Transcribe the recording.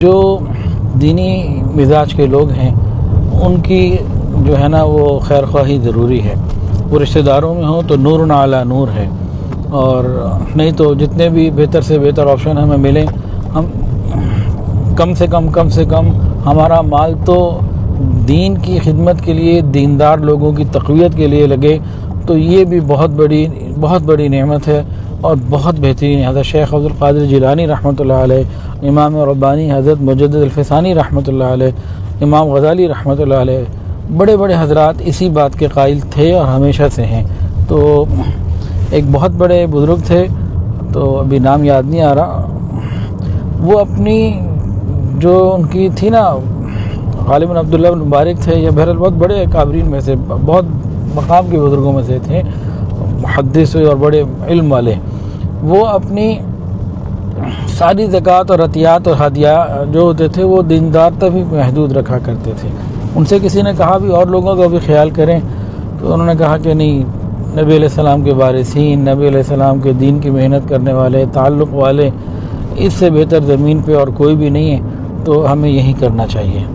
जो दीनी मिजाज के लोग हैं उनकी जो है ना वो खैर ख्वाही ज़रूरी है। वो रिश्तेदारों में हो तो नूर अला नूर है, और नहीं तो जितने भी बेहतर से बेहतर ऑप्शन हमें मिलें, हम कम से कम हमारा माल तो दीन की खिदमत के लिए, दीनदार लोगों की तक़वियत के लिए लगे, तो ये भी बहुत बड़ी नेमत है और बहुत बेहतरीन। हज़रत शेख अब्दुल क़ादिर जिलानी रहमतुल्लाह अलैह, इमाम रब्बानी हज़रत मुजद्दिद अल-फ़सानी रहमतुल्लाह अलैह, इमाम गज़ाली रहमतुल्लाह अलैह, बड़े बड़े हज़रात इसी बात के कायल थे और हमेशा से हैं। तो एक बहुत बड़े बुज़ुर्ग थे, तो अभी नाम याद नहीं आ रहा, वो अपनी जो उनकी थी ना, गालिबन अब्दुल्लाह बिन मुबारक थे या बहरहाल बहुत बड़े काबरीन में से, बहुत मकाम के बुज़ुर्गों में से थे, मुहद्दिस और बड़े इल्म वाले। वो अपनी सारी ज़कात और अतियात और हदिया जो होते थे वो दीनदार तक भी महदूद रखा करते थे। उनसे किसी ने कहा भी और लोगों का भी ख्याल करें, तो उन्होंने कहा कि नहीं, नबी अलैहिस्सलाम के वारिसीन, नबी अलैहिस्सलाम के दीन की मेहनत करने वाले, ताल्लुक़ वाले, इससे बेहतर ज़मीन पे और कोई भी नहीं है, तो हमें यही करना चाहिए।